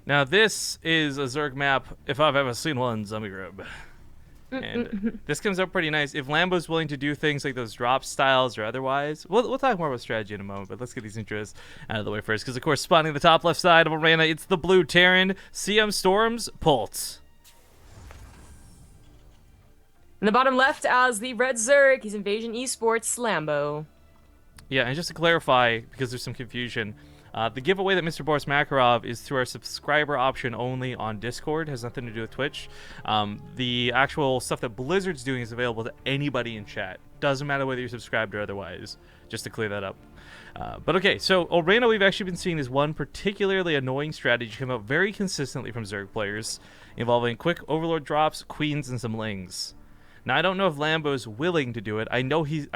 Now this is a Zerg map if I've ever seen one, Zombie Grub. And this comes out pretty nice. If Lambo's willing to do things like those drop styles or otherwise, we'll talk more about strategy in a moment, but let's get these intros out of the way first. Because, of course, spawning the top left side of Arena, it's the blue Terran, CM Storms, Polt. In the bottom left as the red Zerg, he's Invasion Esports Lambo. Yeah, and just to clarify, because there's some confusion, the giveaway that Mr. Boris Makarov is through our subscriber option only on Discord. Has nothing to do with Twitch. The actual stuff that Blizzard's doing is available to anybody in chat. Doesn't matter whether you're subscribed or otherwise, just to clear that up. But okay, so Arena we've actually been seeing is one particularly annoying strategy come out very consistently from Zerg players, involving quick Overlord drops, Queens, and some Lings. Now, I don't know if Lambo's willing to do it. I know he's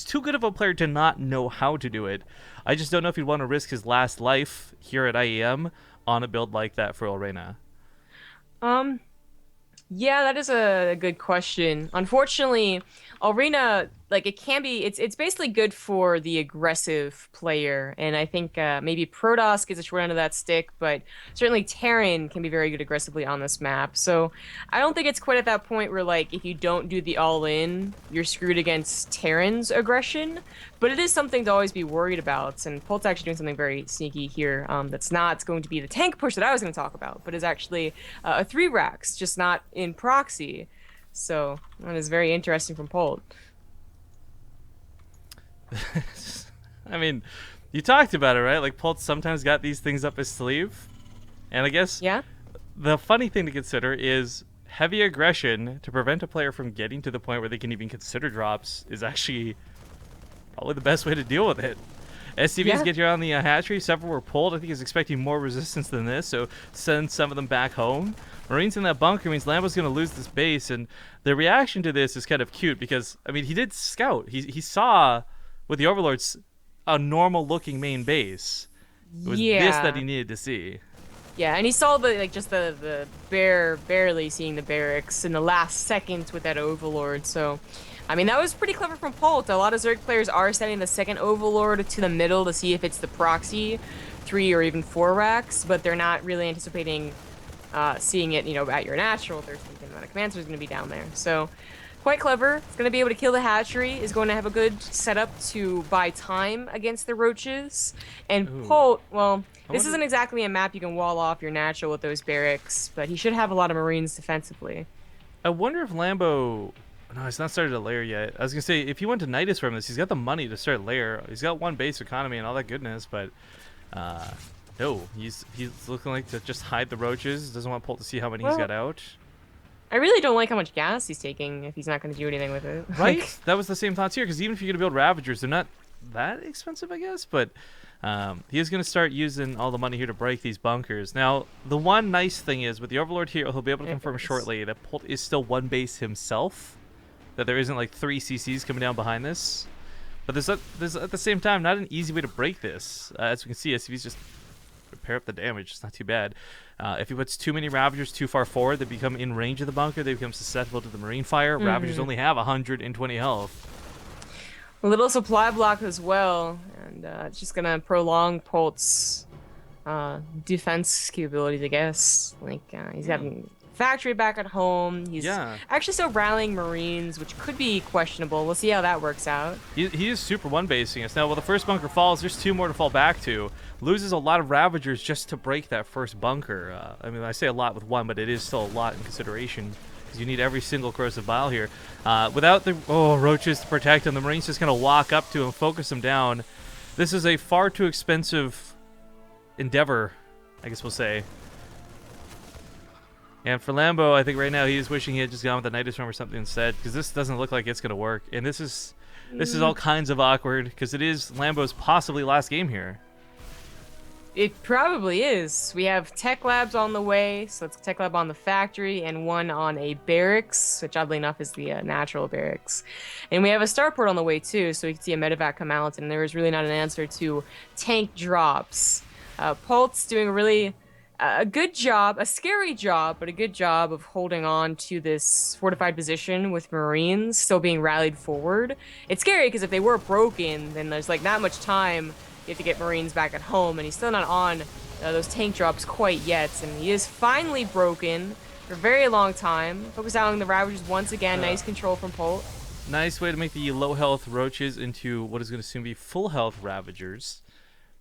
too good of a player to not know how to do it. I just don't know if he'd want to risk his last life here at IEM on a build like that for Arena. Yeah, that is a good question. Unfortunately, Arena, like, it's basically good for the aggressive player, and I think maybe Protoss gets a short end of that stick, but certainly Terran can be very good aggressively on this map. So I don't think it's quite at that point where, like, if you don't do the all-in, you're screwed against Terran's aggression, but it is something to always be worried about, and Polt's actually doing something very sneaky here that's not going to be the tank push that I was going to talk about, but is actually a 3 racks, just not in proxy. So that is very interesting from Polt. I mean, you talked about it, right? Like, Polt sometimes got these things up his sleeve. And I guess the funny thing to consider is heavy aggression to prevent a player from getting to the point where they can even consider drops is actually probably the best way to deal with it. SCVs get here on the hatchery. Several were pulled. I think he's expecting more resistance than this, so send some of them back home. Marines in that bunker means Lambo's going to lose this base, and the reaction to this is kind of cute because, I mean, he did scout. He saw, with the Overlords, a normal-looking main base. It was this that he needed to see. Yeah, and he saw the barely seeing the barracks in the last second with that Overlord, so... I mean, that was pretty clever from Polt. A lot of Zerg players are sending the second Overlord to the middle to see if it's the proxy, 3 or even 4 racks, but they're not really anticipating seeing it, at your natural. They're thinking that a commander is going to be down there. So, quite clever. It's going to be able to kill the hatchery. Is going to have a good setup to buy time against the roaches. And Polt, well, this isn't exactly a map you can wall off your natural with those barracks, but he should have a lot of Marines defensively. I wonder if Lambo... No, he's not started a lair yet. I was going to say, if he went to Nidus from this, he's got the money to start lair. He's got 1 base economy and all that goodness, but no. He's looking like to just hide the roaches. Doesn't want Polt to see how many he's got out. I really don't like how much gas he's taking if he's not going to do anything with it. Right? That was the same thoughts here, because even if you're going to build Ravagers, they're not that expensive, I guess, but he is going to start using all the money here to break these bunkers. Now, the one nice thing is, with the Overlord here, he'll be able to confirm shortly that Polt is still 1 base himself. That there isn't like 3 CCs coming down behind this, but there's at the same time not an easy way to break this. As we can see, SCVs just repair up the damage. It's not too bad. If he puts too many Ravagers too far forward, they become in range of the bunker. They become susceptible to the Marine fire. Ravagers only have 120 health. A little supply block as well, and it's just gonna prolong Polt's defense capabilities, I guess. Like he's having factory back at home. He's actually still rallying Marines, which could be questionable. We'll see how that works out. He is super one-basing us. Now, while the first bunker falls, there's 2 more to fall back to. Loses a lot of Ravagers just to break that first bunker. I mean, I say a lot with 1, but it is still a lot in consideration, because you need every single corrosive bile here. Without the roaches to protect him, the Marines just going to walk up to him, focus him down. This is a far too expensive endeavor, I guess we'll say. And for Lambo, I think right now he's wishing he had just gone with the Nidus Storm or something instead, because this doesn't look like it's going to work. And this is all kinds of awkward, because it is Lambo's possibly last game here. It probably is. We have tech labs on the way, so it's a tech lab on the factory and 1 on a barracks, which oddly enough is the natural barracks. And we have a starport on the way too, so we can see a medevac come out, and there is really not an answer to tank drops. Polt's doing a good job, a scary job, but a good job of holding on to this fortified position with Marines still being rallied forward. It's scary because if they were broken, then there's like not much time. You have to get Marines back at home, and he's still not on those tank drops quite yet, and he is finally broken for a very long time. Focus out on the Ravagers once again. Nice control from Polt. Nice way to make the low health roaches into what is going to soon be full health Ravagers.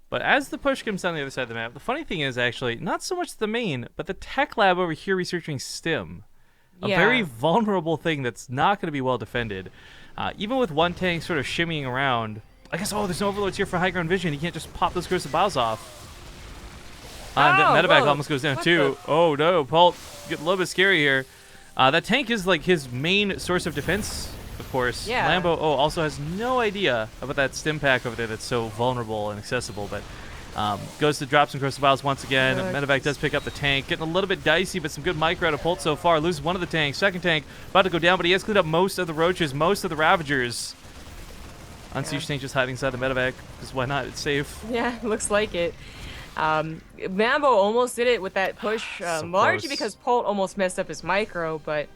But as the push comes down the other side of the map, the funny thing is actually not so much the main, but the tech lab over here researching stim. A very vulnerable thing that's not going to be well defended. Even with one tank sort of shimmying around, I guess, oh, there's no overlords here for high ground vision. He can't just pop those Corsair Biles off. That medevac almost goes down too. Oh no, Polt getting a little bit scary here. That tank is like his main source of defense, of course. Yeah. Lambo, also has no idea about that stim pack over there that's so vulnerable and accessible, but goes to drop some Corsair Biles once again. Medevac does pick up the tank. Getting a little bit dicey, but some good micro out of Polt so far. Loses one of the tanks. Second tank about to go down, but he has cleaned up most of the roaches, most of the Ravagers. Unsiege tank just hiding inside the medevac, because why not? It's safe. Yeah, looks like it. Lambo almost did it with that push, largely because Polt almost messed up his micro, but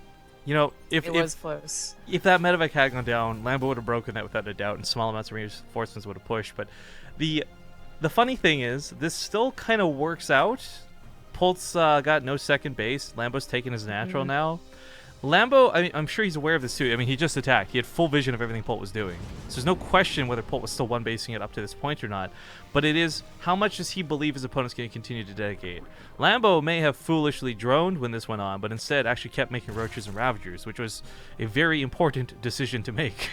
you know, if it was close. If that medevac had gone down, Lambo would have broken that without a doubt, and small amounts of reinforcements would have pushed. But the funny thing is, this still kind of works out. Polt's got no second base. Lambo's taken his natural now. Lambo, I'm sure he's aware of this too. I mean, he just attacked. He had full vision of everything Polt was doing. So there's no question whether Polt was still one-basing it up to this point or not. But it is, how much does he believe his opponent's going to continue to dedicate? Lambo may have foolishly droned when this went on, but instead actually kept making Roaches and Ravagers, which was a very important decision to make.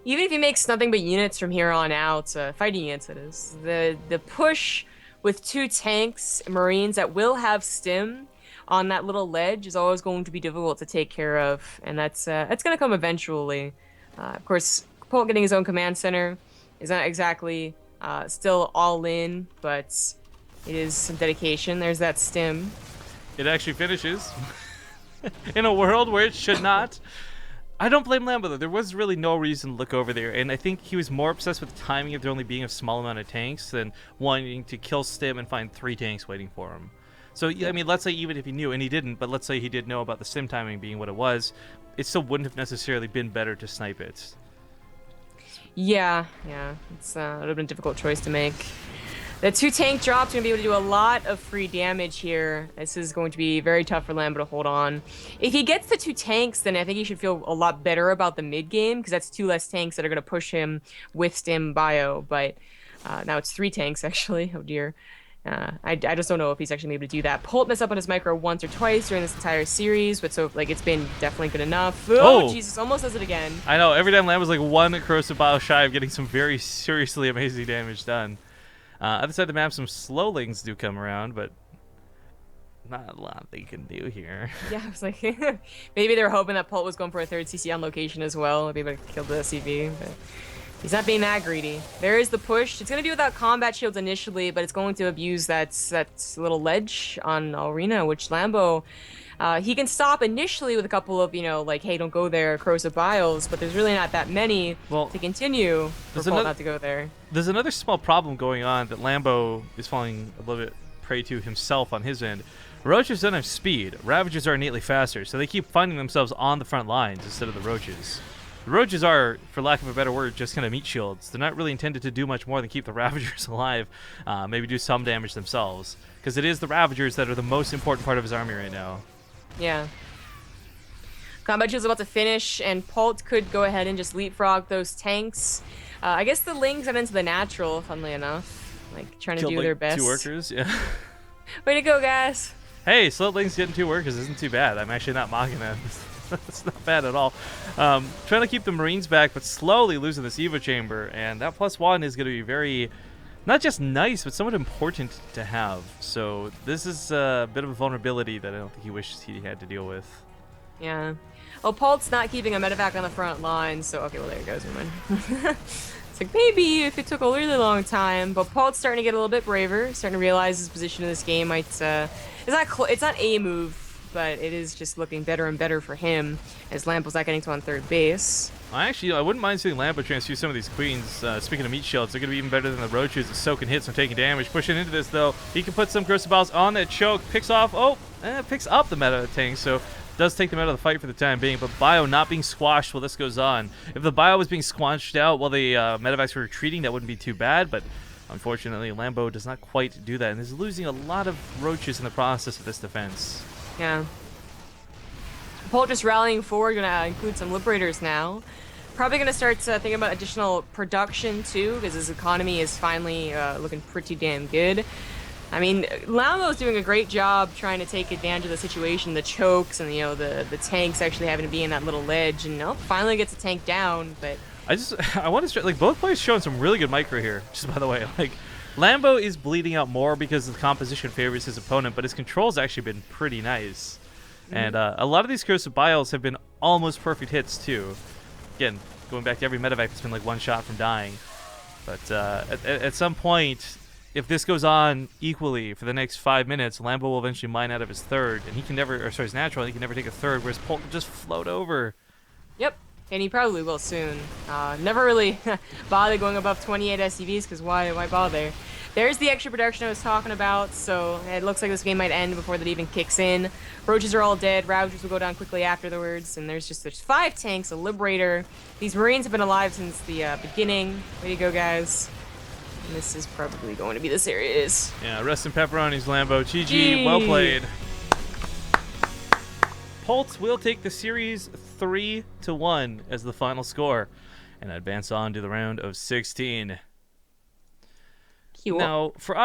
Even if he makes nothing but units from here on out, fighting units it is, the push with 2 tanks, Marines that will have stim on that little ledge is always going to be difficult to take care of, and that's going to come eventually. Of course, Polt getting his own command center is not exactly still all in, but it is some dedication. There's that stim. It actually finishes in a world where it should not. I don't blame Lambo, though. There was really no reason to look over there, and I think he was more obsessed with the timing of there only being a small amount of tanks than wanting to kill stim and find 3 tanks waiting for him. So, I mean, let's say even if he knew, and he didn't, but let's say he did know about the stim timing being what it was, it still wouldn't have necessarily been better to snipe it. Yeah, it's it would have been a difficult choice to make. The 2 tank drops are going to be able to do a lot of free damage here. This is going to be very tough for Lambo to hold on. If he gets the 2 tanks, then I think he should feel a lot better about the mid game, because that's 2 less tanks that are going to push him with stim bio. But now it's 3 tanks, actually. Oh, dear. I just don't know if he's actually able to do that. Polt messed up on his micro once or twice during this entire series, but so like it's been definitely good enough. Oh, Jesus, almost does it again. I know, every time Lambo's like 1 corrosive bile shy of getting some very seriously amazing damage done. Other side of the map, some slowlings do come around, but not a lot they can do here. Yeah, I was like, maybe they were hoping that Polt was going for a 3rd CC on location as well, maybe able to kill the CV, but he's not being that greedy. There is the push. It's going to be without combat shields initially, but it's going to abuse that little ledge on Arena, which Lambo, he can stop initially with a couple of, like, hey, don't go there, corrosive biles, but there's really not that many to continue for Polt not to go there. There's another small problem going on that Lambo is falling a little bit prey to himself on his end. Roaches don't have speed. Ravagers are innately faster, so they keep finding themselves on the front lines instead of the Roaches. The Roaches are, for lack of a better word, just kind of meat shields. They're not really intended to do much more than keep the Ravagers alive, maybe do some damage themselves. Because it is the Ravagers that are the most important part of his army right now. Yeah. Combat shield's about to finish, and Polt could go ahead and just leapfrog those tanks. I guess the Lings got into the natural, funnily enough. Like, trying to do their best. 2 workers, yeah. Way to go, guys. Hey, Slow Lings getting 2 workers isn't too bad. I'm actually not mocking that. That's not bad at all. Trying to keep the Marines back, but slowly losing this Evo Chamber, and that +1 is going to be very, not just nice, but somewhat important to have. So this is a bit of a vulnerability that I don't think he wishes he had to deal with. Yeah. Well, Polt's not keeping a medevac on the front line, so okay, well there it goes, man. It's like maybe if it took a really long time, but Polt's starting to get a little bit braver, starting to realize his position in this game might it's not a move, but it is just looking better and better for him as Lambo's not getting to on 3rd base. I wouldn't mind seeing Lambo transfuse some of these queens. Speaking of meat shields, they're going to be even better than the Roaches at soaking hits and taking damage. Pushing into this, though, he can put some corrosive biles on that choke. Picks off, picks up the meta tank, so does take them out of the fight for the time being. But bio not being squashed while this goes on. If the bio was being squashed out while the medevacs were retreating, that wouldn't be too bad, but Unfortunately, Lambo does not quite do that, and is losing a lot of roaches in the process of this defense. Yeah. Polt just rallying forward, gonna include some liberators now. Probably gonna start thinking about additional production too, because his economy is finally looking pretty damn good. I mean, Lambo's doing a great job trying to take advantage of the situation, the chokes and the tanks actually having to be in that little ledge, and finally gets a tank down. But I want to stress, like, both players showing some really good micro here. Just by the way, like, Lambo is bleeding out more because the composition favors his opponent, but his control's actually been pretty nice. And a lot of these corrosive bios have been almost perfect hits too. Again, going back to every medevac that's been like one shot from dying. But at some point, if this goes on equally for the next 5 minutes, Lambo will eventually mine out of his third, and he can never, or sorry, his natural, and he can never take a third, whereas Polt will just float over. Yep, and he probably will soon. Never really bother going above 28 SCVs, because why bother? There's the extra production I was talking about, so it looks like this game might end before that even kicks in. Roaches are all dead, Routers will go down quickly afterwards, and there's 5 tanks, a Liberator. These Marines have been alive since the beginning. Way to go, guys. And this is probably going to be the series. Yeah, rest in pepperonis, Lambo. GG, well played. Polt will take the series 3-1 as the final score and advance on to the round of 16. Cool. Now, for